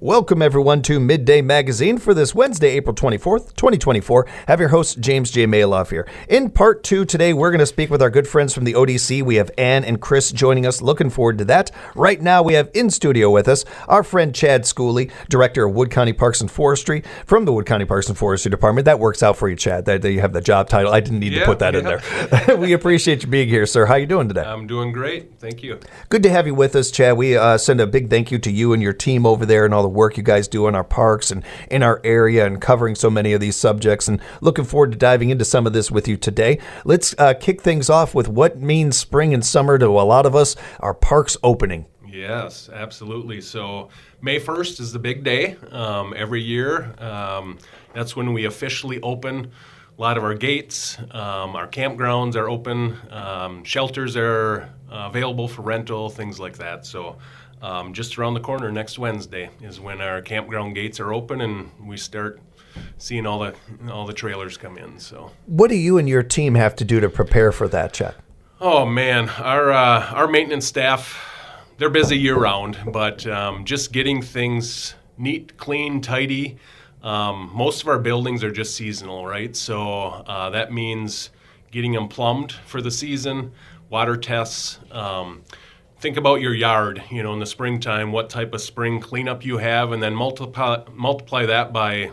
Welcome, everyone, to Midday Magazine for this Wednesday, April 24th, 2024. Have your host, James J. Maloff here. In part two today, we're going to speak with our good friends from the ODC. We have Ann and Chris joining us. Looking forward to that. Right now, we have in studio with us our friend Chad Schooley, Director of Wood County Parks and Forestry from the Wood County Parks and Forestry Department. That works out for you, Chad. That you have the job title. I didn't need to put that in there. We appreciate you being here, sir. How you doing today? I'm doing great. Thank you. Good to have you with us, Chad. We send a big thank you to you and your team over there and all the work you guys do in our parks and in our area and covering so many of these subjects, and looking forward to diving into some of this with you today. Let's kick things off with what means spring and summer to a lot of us, our parks opening. Yes, absolutely. So May 1st is the big day every year. That's when we officially open a lot of our gates. Our campgrounds are open. Shelters are available for rental, things like that. So just around the corner next Wednesday is when our campground gates are open and we start seeing all the trailers come in. So what do you and your team have to do to prepare for that, Chad? Oh man, our maintenance staff, they're busy year round, but just getting things neat, clean, tidy. Most of our buildings are just seasonal, right? So that means getting them plumbed for the season, water tests. Think about your yard, in the springtime, what type of spring cleanup you have, and then multiply that by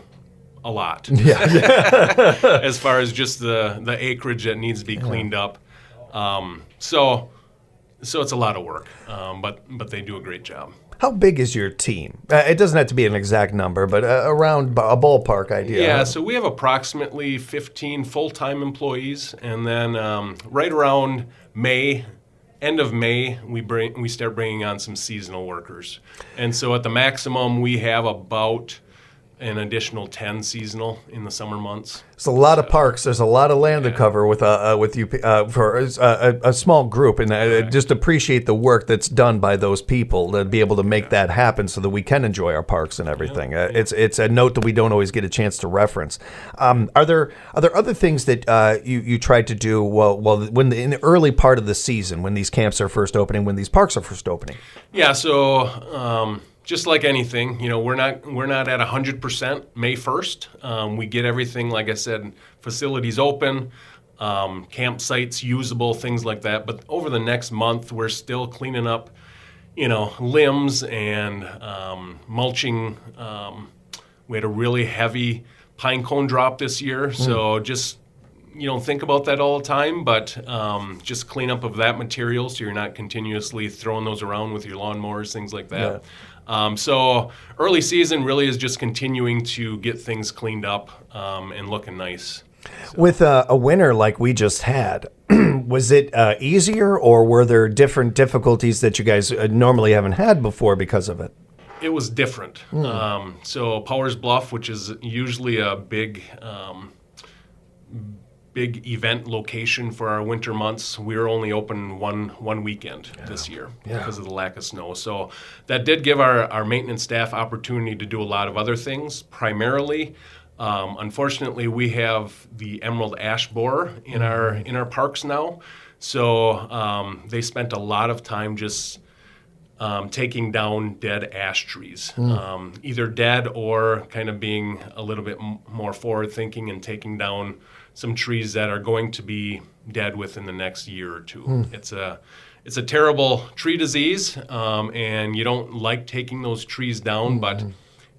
a lot. Yeah. As far as just the acreage that needs to be cleaned up. So it's a lot of work, but they do a great job. How big is your team? It doesn't have to be an exact number, but around a ballpark idea. Yeah, so we have approximately 15 full-time employees, and then right around end of May, we start bringing on some seasonal workers. And so at the maximum, we have about an additional 10 seasonal in the summer months. It's a lot of parks. There's a lot of land to cover with you for a small group, and I just appreciate the work that's done by those people to be able to make that happen so that we can enjoy our parks and everything. It's a note that we don't always get a chance to reference. Are there other things that you tried to do in the early part of the season when these camps are first opening, when these parks are first opening? Yeah. So. Just like anything, we're not at 100% May 1st. We get everything, like I said, facilities open, campsites usable, things like that. But over the next month, we're still cleaning up, limbs and mulching. We had a really heavy pine cone drop this year, so just you don't think about that all the time, but just clean up of that material so you're not continuously throwing those around with your lawnmowers, things like that. Yeah. So early season really is just continuing to get things cleaned up and looking nice. So. With a winter like we just had, was it easier, or were there different difficulties that you guys normally haven't had before because of it? It was different. So Powers Bluff, which is usually a big event location for our winter months, we were only open one weekend this year because of the lack of snow. So that did give our maintenance staff opportunity to do a lot of other things. Primarily, unfortunately, we have the emerald ash borer in our parks now. So they spent a lot of time just taking down dead ash trees, either dead or kind of being a little bit more forward-thinking and taking down some trees that are going to be dead within the next year or two. It's a terrible tree disease, and you don't like taking those trees down, but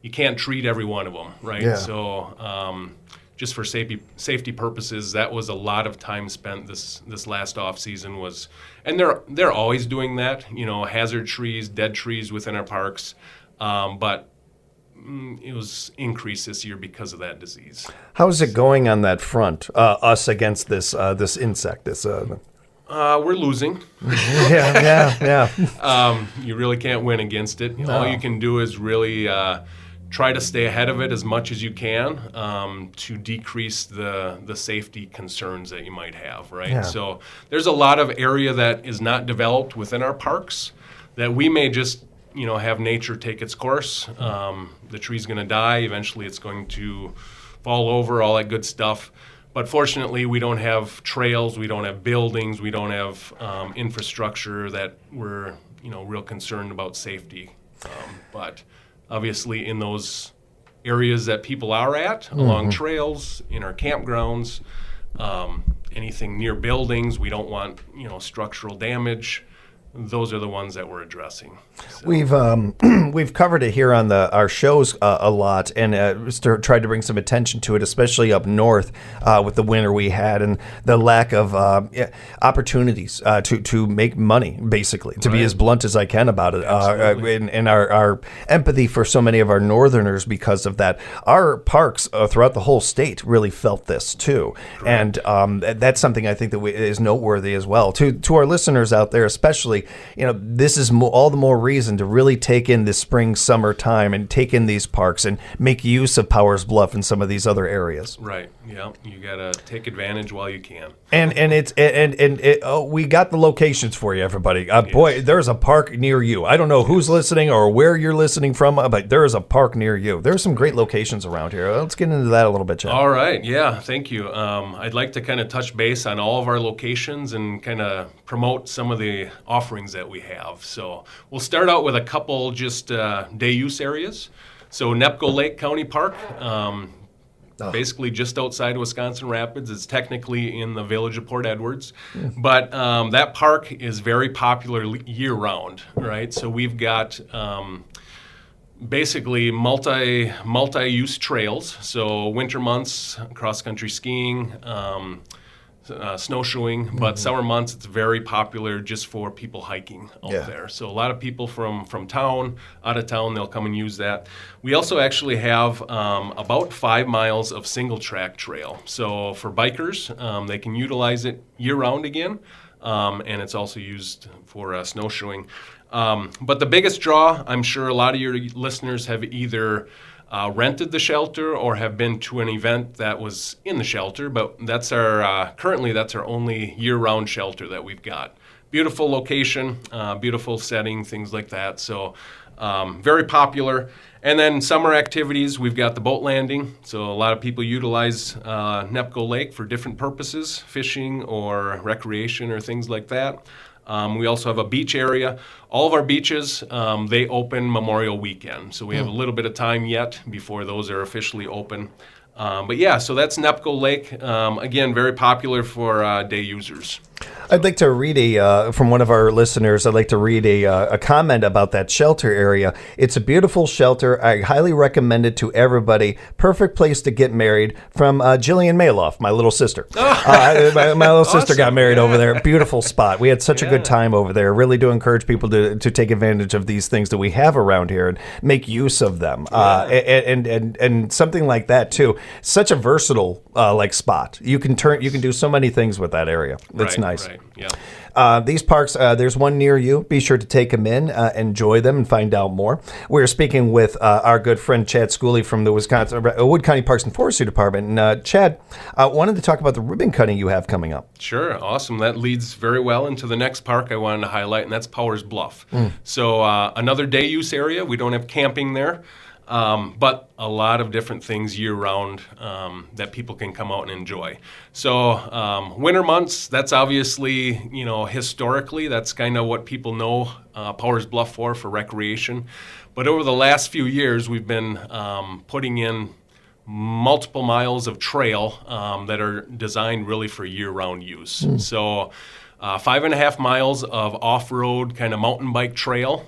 you can't treat every one of them, right? Yeah. So just for safety purposes, that was a lot of time spent this last off season was, and they're always doing that, hazard trees, dead trees within our parks, but it was increased this year because of that disease. How is it going on that front? Us against this insect. We're losing. Yeah. You really can't win against it. No. All you can do is really try to stay ahead of it as much as you can to decrease the safety concerns that you might have. Right. Yeah. So there's a lot of area that is not developed within our parks that we may just have nature take its course. The tree's going to die. Eventually it's going to fall over, all that good stuff. But fortunately, we don't have trails, we don't have buildings, we don't have infrastructure that we're real concerned about safety. But obviously in those areas that people are at, along trails, in our campgrounds, anything near buildings. We don't want, structural damage. Those are the ones that we're addressing. So. We've covered it here on our shows a lot, and tried to bring some attention to it, especially up north with the winter we had and the lack of opportunities to make money, basically, to be as blunt as I can about it. And our empathy for so many of our northerners because of that. Our parks throughout the whole state really felt this too, correct. And that's something I think that is noteworthy as well. To our listeners out there, especially. This is all the more reason to really take in this spring, summer time and take in these parks and make use of Powers Bluff and some of these other areas. Right. Yeah. You got to take advantage while you can. We got the locations for you, everybody. Yes. Boy, there's a park near you. I don't know who's listening or where you're listening from, but there is a park near you. There's some great locations around here. Let's get into that a little bit, Chad. All right. Yeah. Thank you. I'd like to kind of touch base on all of our locations and kind of promote some of the offerings that we have. So we'll start out with a couple just day use areas. So Nepco Lake County Park, basically just outside Wisconsin Rapids. It's technically in the village of Port Edwards, but that park is very popular year-round, right? So we've got basically multi-use trails. So winter months, cross-country skiing, snowshoeing, but summer months it's very popular just for people hiking out there. So a lot of people from town, out of town, they'll come and use that. We also actually have about 5 miles of single track trail. So for bikers, they can utilize it year round again, and it's also used for snowshoeing. But the biggest draw, I'm sure a lot of your listeners have either rented the shelter or have been to an event that was in the shelter, but that's currently that's our only year-round shelter that we've got. Beautiful location, beautiful setting, things like that. So very popular. And then summer activities, we've got the boat landing. So a lot of people utilize Nepco Lake for different purposes, fishing or recreation or things like that. We also have a beach area. All of our beaches, they open Memorial Weekend. So we have a little bit of time yet before those are officially open. But yeah, so that's Nepco Lake. Again, very popular for day users. I'd like to read from one of our listeners. I'd like to read a comment about that shelter area. It's a beautiful shelter. I highly recommend it to everybody. Perfect place to get married. From Jillian Maloff, my little sister. My little sister got married over there. Beautiful spot. We had such a good time over there. Really do encourage people to take advantage of these things that we have around here and make use of them. And something like that too. Such a versatile spot. You can do so many things with that area. It's nice. Right. Yeah. These parks, there's one near you. Be sure to take them in, enjoy them, and find out more. We're speaking with our good friend Chad Schooley from the Wisconsin Wood County Parks and Forestry Department. And Chad, wanted to talk about the ribbon cutting you have coming up. Sure, awesome. That leads very well into the next park I wanted to highlight, and that's Powers Bluff. So another day use area. We don't have camping there. But a lot of different things year-round that people can come out and enjoy. So winter months, that's obviously, historically, that's kind of what people know Powers Bluff for recreation. But over the last few years, we've been putting in multiple miles of trail that are designed really for year-round use. So 5.5 miles of off-road kind of mountain bike trail.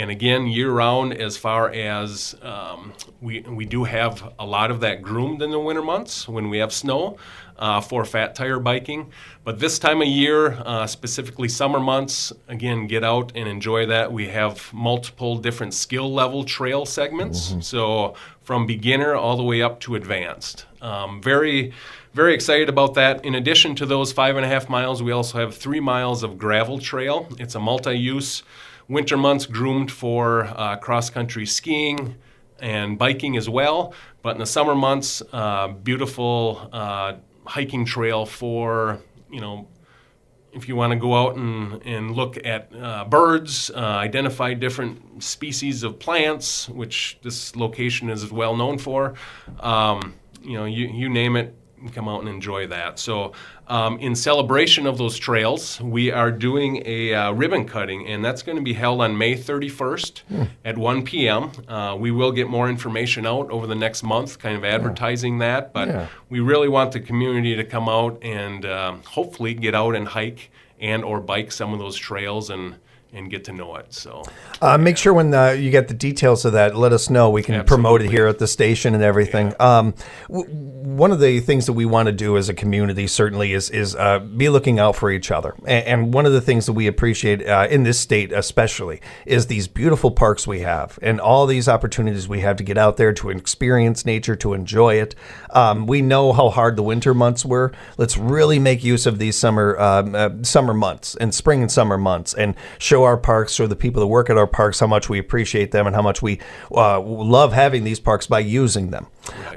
And again, year-round, as far as we do have a lot of that groomed in the winter months when we have snow for fat tire biking. But this time of year, specifically summer months, again, get out and enjoy that. We have multiple different skill level trail segments. So from beginner all the way up to advanced. Very, very excited about that. In addition to those 5.5 miles, we also have 3 miles of gravel trail. It's a multi-use. Winter months groomed for cross-country skiing and biking as well. But in the summer months, beautiful hiking trail for, if you want to go out and look at birds, identify different species of plants, which this location is well known for. You name it, come out and enjoy that. So in celebration of those trails, we are doing a ribbon cutting, and that's going to be held on May 31st at 1 p.m. We will get more information out over the next month, kind of advertising that, but we really want the community to come out and hopefully get out and hike and or bike some of those trails and get to know it. So make sure when you get the details of that, let us know. We can promote it here at the station and everything. One of the things that we want to do as a community certainly is be looking out for each other. And one of the things that we appreciate in this state especially is these beautiful parks we have and all these opportunities we have to get out there to experience nature, to enjoy it. We know how hard the winter months were. Let's really make use of these summer months and spring and summer months and show our parks, show the people that work at our parks how much we appreciate them and how much we love having these parks by using them.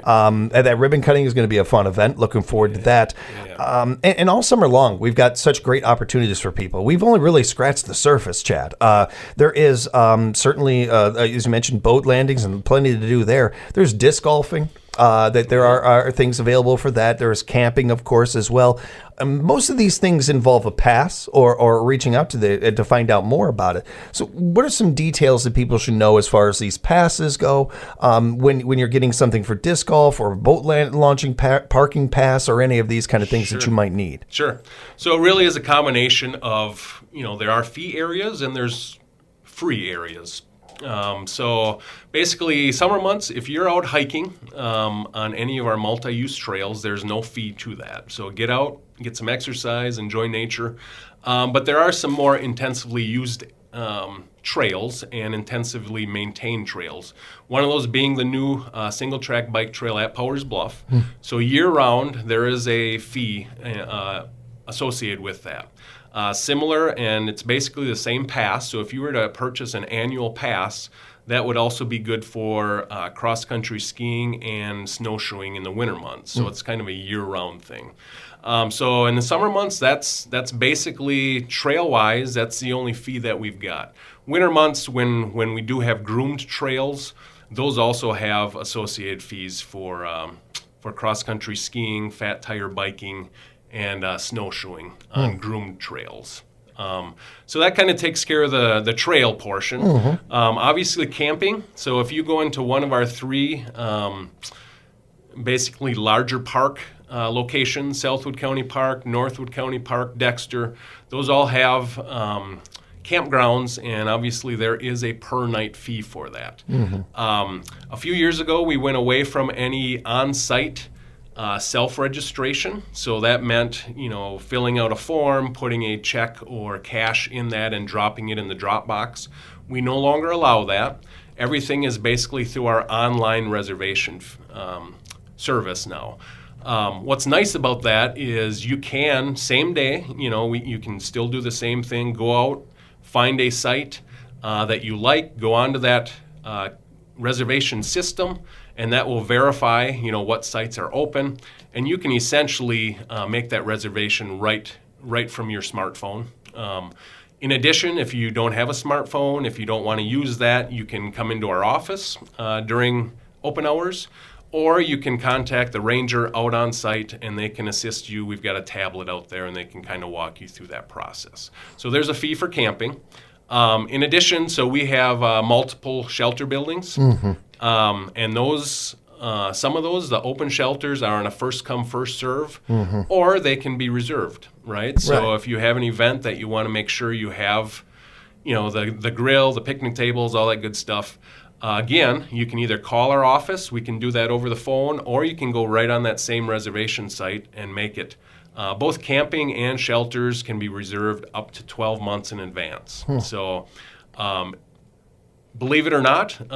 Right. That ribbon cutting is going to be a fun event. Looking forward to that. And all summer long, we've got such great opportunities for people. We've only really scratched the surface, Chad. There is certainly, as you mentioned, boat landings and plenty to do there. There's disc golfing. That there are things available for that. There's camping, of course, as well. Most of these things involve a pass or reaching out to find out more about it. So what are some details that people should know as far as these passes go when you're getting something for disc golf or boat launching parking pass or any of these kind of things that you might need? Sure. So it really is a combination of, there are fee areas and there's free areas. So basically, summer months, if you're out hiking on any of our multi-use trails, there's no fee to that. So get out, get some exercise, enjoy nature. But there are some more intensively used trails and intensively maintained trails. One of those being the new single-track bike trail at Powers Bluff. So year-round, there is a fee associated with that. Similar, and it's basically the same pass. So if you were to purchase an annual pass, that would also be good for cross-country skiing and snowshoeing in the winter months. So it's kind of a year-round thing. So in the summer months, that's basically trail-wise, that's the only fee that we've got. Winter months, when we do have groomed trails, those also have associated fees for cross-country skiing, fat tire biking, and snowshoeing on groomed trails. So that kind of takes care of the trail portion. Obviously camping. So if you go into one of our three basically larger park locations, Southwood County Park, Northwood County Park, Dexter, those all have campgrounds, and obviously there is a per night fee for that. A few years ago, we went away from any on-site self-registration. So that meant, filling out a form, putting a check or cash in that and dropping it in the drop box. We no longer allow that. Everything is basically through our online reservation service now. What's nice about that is you can, same day, you can still do the same thing, go out, find a site that you like, go onto that reservation system, and that will verify, what sites are open, and you can essentially make that reservation right from your smartphone. In addition, if you don't have a smartphone, if you don't want to use that, you can come into our office during open hours, or you can contact the ranger out on site, and they can assist you. We've got a tablet out there, and they can kind of walk you through that process. So there's a fee for camping. In addition, so we have multiple shelter buildings. And those, some of those, the open shelters are on a first come, first serve, or they can be reserved, right? So if you have an event that you want to make sure you have, the grill, the picnic tables, all that good stuff, again, you can either call our office, we can do that over the phone, or you can go right on that same reservation site and make it. Both camping and shelters can be reserved up to 12 months in advance. So, believe it or not,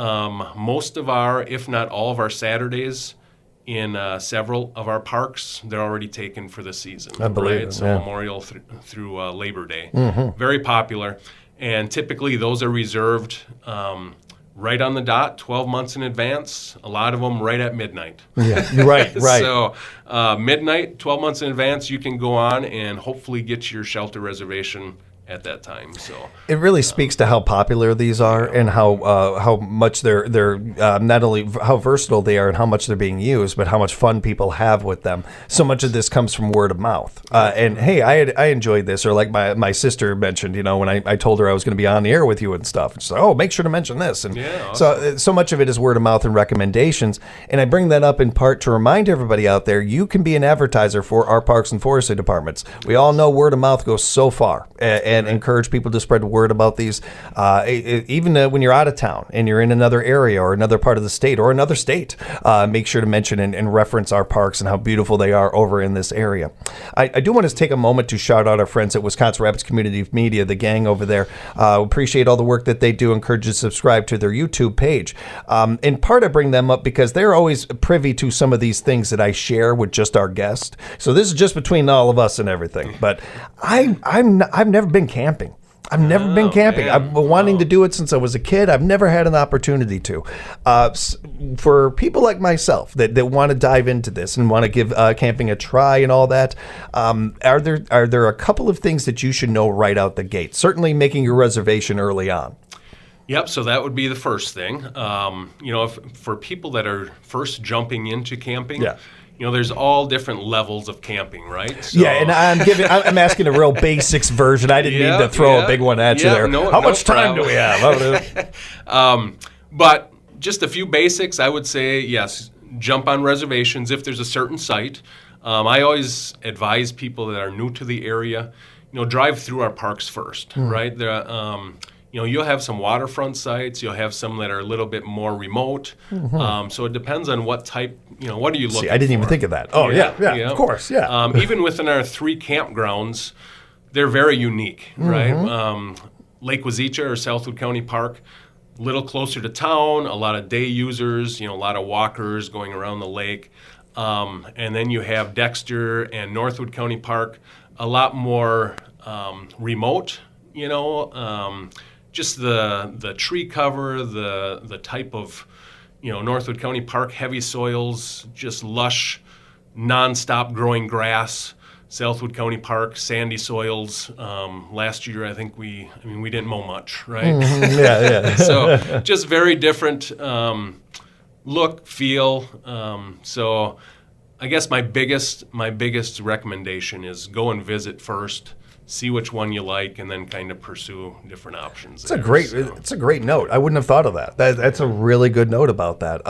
most of our, if not all of our Saturdays in several of our parks, they're already taken for the season. I believe it, So Memorial through Labor Day. Very popular. And typically those are reserved right on the dot, 12 months in advance, a lot of them right at midnight. Right. So midnight, 12 months in advance, you can go on and hopefully get your shelter reservation at that time. So it really speaks to how popular these are and how much they're not only how versatile they are and how much they're being used, but how much fun people have with them. So much of this comes from word of mouth. And hey, I enjoyed this, or like my sister mentioned, when I told her I was going to be on the air with you and stuff, and she's like, oh, make sure to mention this. And awesome. So much of it is word of mouth and recommendations. And I bring that up in part to remind everybody out there, you can be an advertiser for our parks and forestry departments. We all know word of mouth goes so far, and encourage people to spread word about these. Even when you're out of town and you're in another area or another part of the state or another state, make sure to mention and reference our parks and how beautiful they are over in this area. I do want to take a moment to shout out our friends at Wisconsin Rapids Community Media, the gang over there. Appreciate all the work that they do. Encourage you to subscribe to their YouTube page. In part, I bring them up because they're always privy to some of these things that I share with just our guest. So this is just between all of us and everything. But I've never been camping. I've never been camping. I've been wanting to do it since I was a kid. I've never had an opportunity to. For people like myself that want to dive into this and want to give camping a try and all that, are there a couple of things that you should know right out the gate? Certainly making your reservation early on. Yep, so that would be the first thing. For people that are first jumping into camping, there's all different levels of camping, right? So, and I'm asking a real basics version. I didn't mean to throw a big one at you there. How much time do we have? But just a few basics, I would say, yes, jump on reservations if there's a certain site. I always advise people that are new to the area, drive through our parks first, right? You'll have some waterfront sites. You'll have some that are a little bit more remote. So it depends on what type, what are you looking for? I didn't even think of that. Oh, yeah, of course, even within our 3 campgrounds, they're very unique, right? Lake Wazeecha or Southwood County Park, a little closer to town, a lot of day users, a lot of walkers going around the lake. And then you have Dexter and Northwood County Park, a lot more remote, just the tree cover, the type of, Northwood County Park, heavy soils, just lush, nonstop growing grass. Southwood County Park, sandy soils. Last year, I think we didn't mow much, right? So just very different look, feel. So I guess my biggest recommendation is go and visit first. See which one you like, and then kind of pursue different options. It's a great note. I wouldn't have thought of that. That's a really good note about that.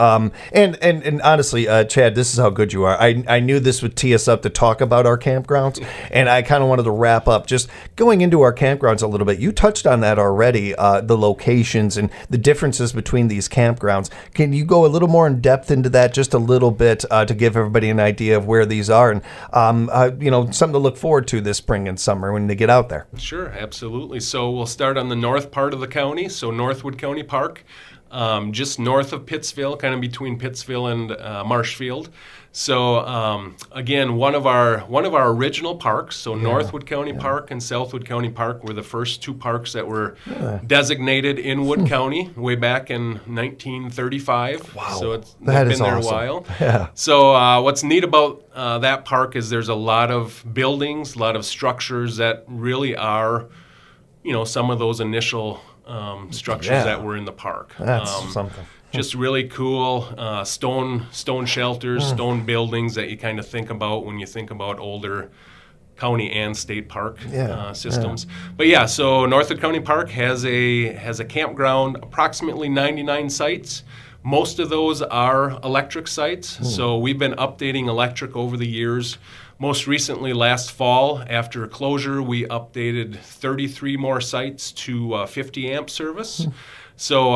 And honestly, Chad, this is how good you are. I knew this would tee us up to talk about our campgrounds, and I kind of wanted to wrap up just going into our campgrounds a little bit. You touched on that already, the locations and the differences between these campgrounds. Can you go a little more in depth into that, just a little bit, to give everybody an idea of where these are, and something to look forward to this spring and summer when they get out there? Sure, absolutely. So we'll start on the north part of the county, so Northwood County Park, just north of Pittsville, kind of between Pittsville and Marshfield. So again, one of our original parks. So Northwood County Park and Southwood County Park were the first 2 parks that were designated in Wood County way back in 1935. Wow, so it's been there awesome. a while. Yeah. So what's neat about that park is there's a lot of buildings, a lot of structures that really are, some of those initial structures that were in the park. That's something. Just really cool stone shelters, stone buildings that you kind of think about when you think about older county and state park systems. But so Northwood County Park has a campground, approximately 99 sites. Most of those are electric sites, so we've been updating electric over the years. Most recently, last fall, after closure, we updated 33 more sites to 50 amp service. So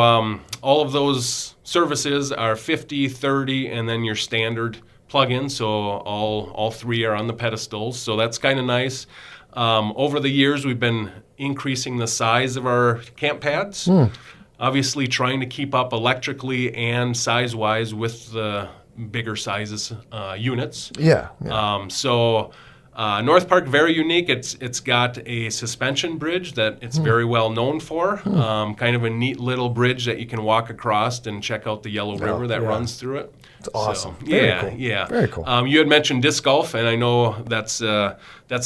all of those services are 50, 30, and then your standard plug-in. So all 3 are on the pedestals. So that's kind of nice. Over the years, we've been increasing the size of our camp pads. Obviously, trying to keep up electrically and size-wise with the bigger sizes units. Yeah. So North Park, very unique. It's got a suspension bridge that it's very well known for. Kind of a neat little bridge that you can walk across and check out the Yellow River that runs through it. It's awesome. So, Very yeah, cool. yeah. Very cool. You had mentioned disc golf, and I know that's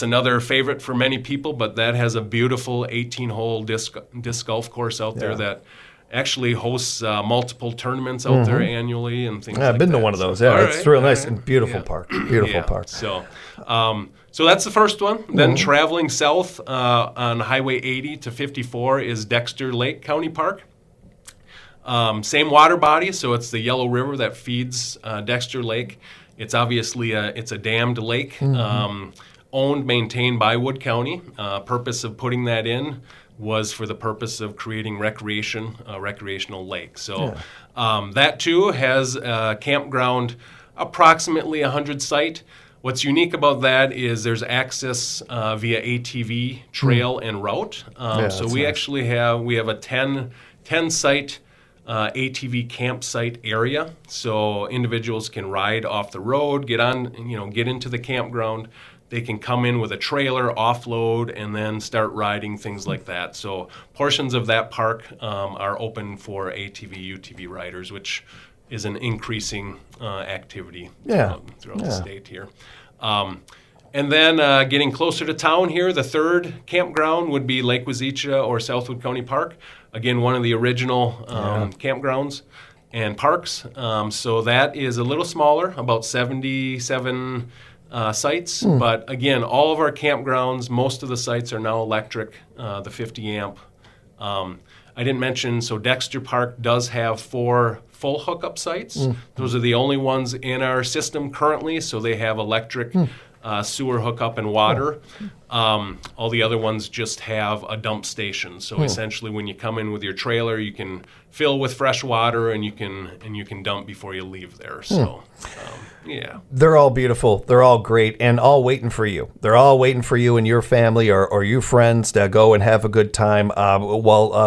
another favorite for many people. But that has a beautiful 18-hole disc golf course out there that actually hosts multiple tournaments out there annually and things like that. I've been to one of those. Yeah, it's real nice and beautiful park. Beautiful park. So, so that's the first one. Then traveling south on Highway 80 to 54 is Dexter Lake County Park. Same water body, so it's the Yellow River that feeds Dexter Lake. It's obviously it's a dammed lake, owned, maintained by Wood County. Purpose of putting that in was for the purpose of creating recreational lake. So that too has a campground approximately 100 site. What's unique about that is there's access via ATV trail and route. So we actually have a 10 site ATV campsite area, so individuals can ride off the road, get into the campground. They can come in with a trailer, offload, and then start riding, things like that. So portions of that park are open for ATV, UTV riders, which is an increasing activity throughout the state here. And then getting closer to town here, the third campground would be Lake Wazeecha or Southwood County Park. Again, one of the original campgrounds and parks. So that is a little smaller, about 77 sites. But again, all of our campgrounds, most of the sites are now electric, the 50 amp. I didn't mention, so Dexter Park does have 4 full hookup sites. Those are the only ones in our system currently, so they have electric sewer hookup and water. All the other ones just have a dump station. So essentially, when you come in with your trailer, you can fill with fresh water and you can dump before you leave there. So. They're all beautiful. They're all great and all waiting for you. They're all waiting for you and your family or your friends to go and have a good time.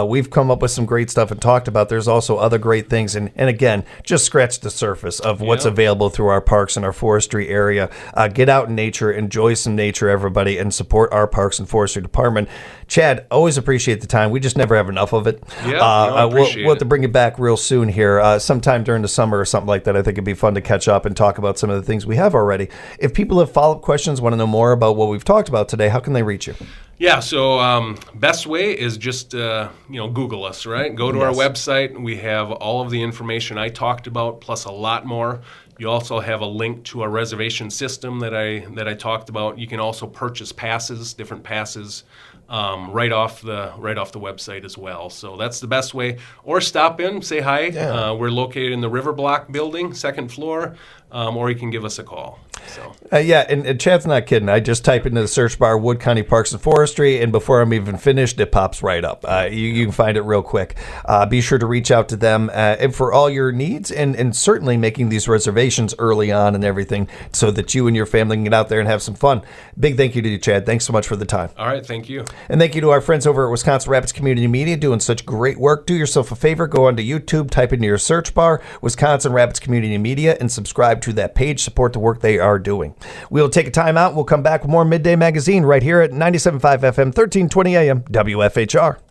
We've come up with some great stuff and talked about, there's also other great things. And again, just scratch the surface of what's available through our parks and our forestry area. Get out in nature, enjoy some nature, everybody, and support our parks and forestry department. Chad, always appreciate the time. We just never have enough of it. We'll have to bring it back real soon here, sometime during the summer or something like that. I think it'd be fun to catch up and talk about some of the things we have already. If people have follow-up questions, want to know more about what we've talked about today, how can they reach you? Yeah, so best way is just Google us, right? Go to our website. We have all of the information I talked about, plus a lot more. You also have a link to our reservation system that I talked about. You can also purchase passes, different passes, right off the website as well. So that's the best way. Or stop in, say hi. We're located in the River Block building, 2nd floor, or you can give us a call. So. And Chad's not kidding. I just type into the search bar Wood County Parks and Forestry, and before I'm even finished, it pops right up. You can find it real quick. Be sure to reach out to them and for all your needs, and certainly making these reservations early on and everything so that you and your family can get out there and have some fun. Big thank you to you, Chad. Thanks so much for the time. All right, thank you. And thank you to our friends over at Wisconsin Rapids Community Media doing such great work. Do yourself a favor, go onto YouTube, type into your search bar Wisconsin Rapids Community Media, and subscribe to that page. Support the work they are doing. We'll take a time out. We'll come back with more Midday Magazine right here at 97.5 FM, 1320 AM, WFHR.